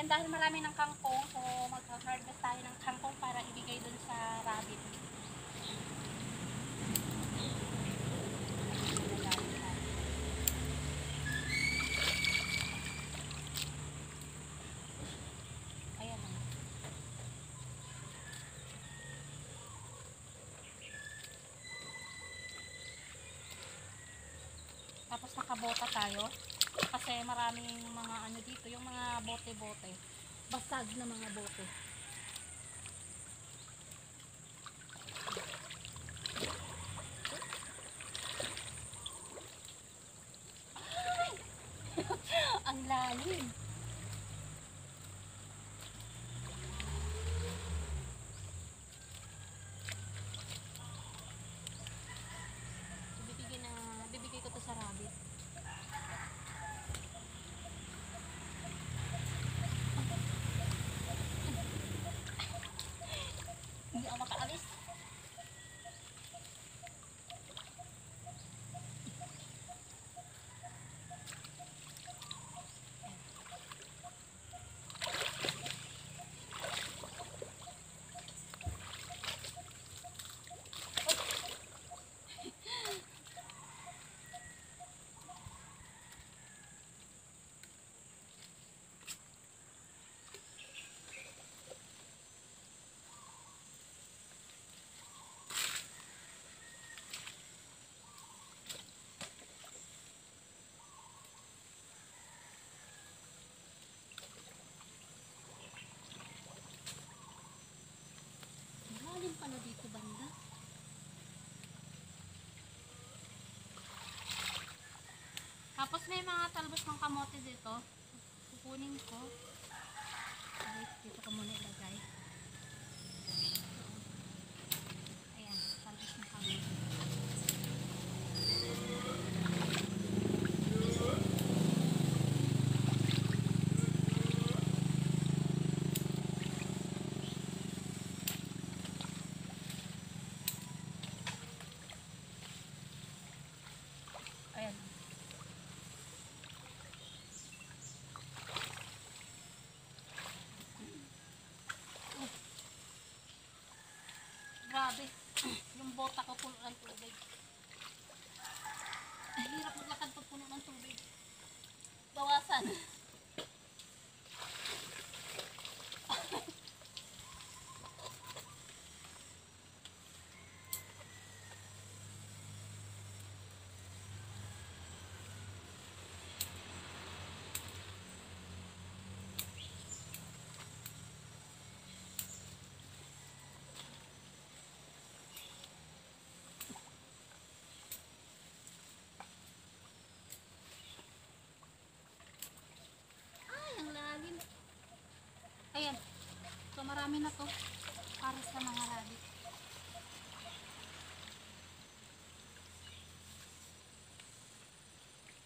Ayan, dahil marami ng kangkong, so mag-harvest tayo ng kangkong para ibigay dun sa rabbit. Ayan. Tapos nakabota tayo. Kasi maraming mga ano dito, yung mga bote-bote. Basag na mga bote. Ay! Ang lalim. Bibigay ko to sa rabbit. Hindi ako makaalis. Lalim pala dito banda. Tapos may mga talbos ng kamote dito. Kukunin ko. Ay, dito ko muna ilagay. Ayan, talbos ng kamote. Ayan. Grabe. Yung bota ko puno ng tubig. Ang hirap maglakad pag puno ng tubig. Bawasan. Ayan. So marami na to para sa mga rabbit.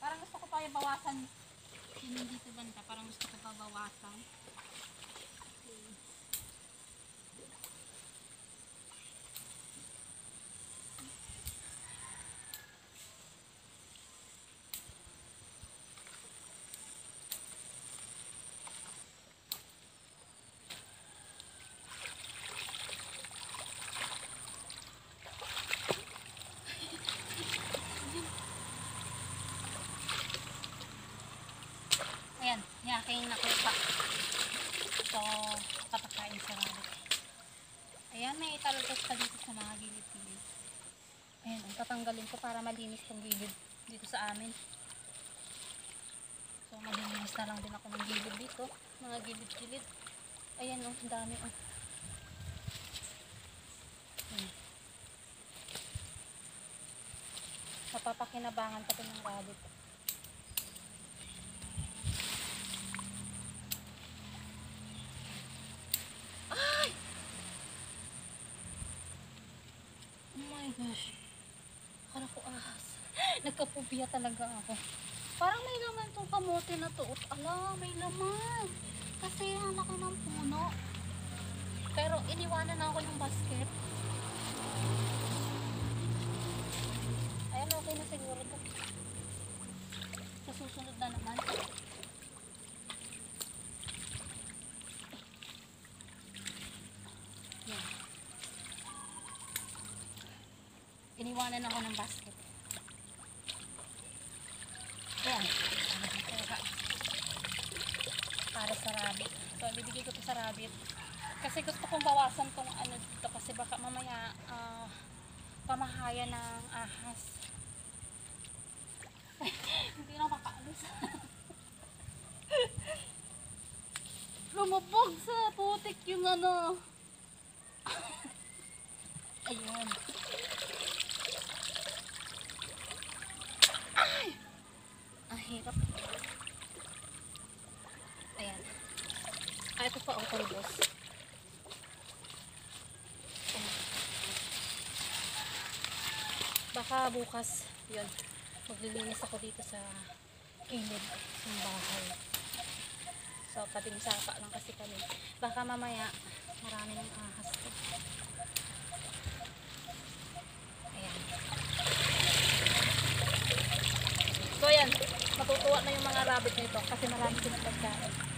Parang gusto ko pa yung bawasan. Yung dito banda. Parang gusto ko pa bawasan. Okay. Ayan, yung aking nakuha. So, kapakain sa rabbit. Ayan, may talbos pa dito sa mga gilid-gilid. Ayan, ang tatanggalin ko para malinis tong gilid dito sa amin. So, maglilinis na lang din ako ng gilid dito. Mga gilid-gilid. Ayan, oh, ang dami, oh. Ayan. Mapapakinabangan pa ito ng rabbit. Ay! Oh my gosh. Akala ko ahas. Nagkapubya talaga ako. Parang may laman itong kamote na to. Ala, may laman. Kasi ang laki ng puno. Pero iniwanan na ako yung basket. Ayan, okay na siguro to. Sa susunod na naman. iniwanan ako ng basket. Ayan. Para sa rabbit. So, bibigay ko to sa rabbit. Kasi gusto kong bawasan tong ano dito kasi baka mamaya pamahaya ng ahas. Hindi na makaalis. Lumabog sa putik yung ano. Ayun. Ay! Ang hirap. Ayan. Ay, ito pa ang talbos. Baka bukas, yun, maglilinis ako dito sa gilid ng bahay. So, pating sapa lang kasi kami. Baka mamaya, marami ng ahas to. Ayan. So, ayan, matutuwa na yung mga rabbit nito kasi marami silang pagkain.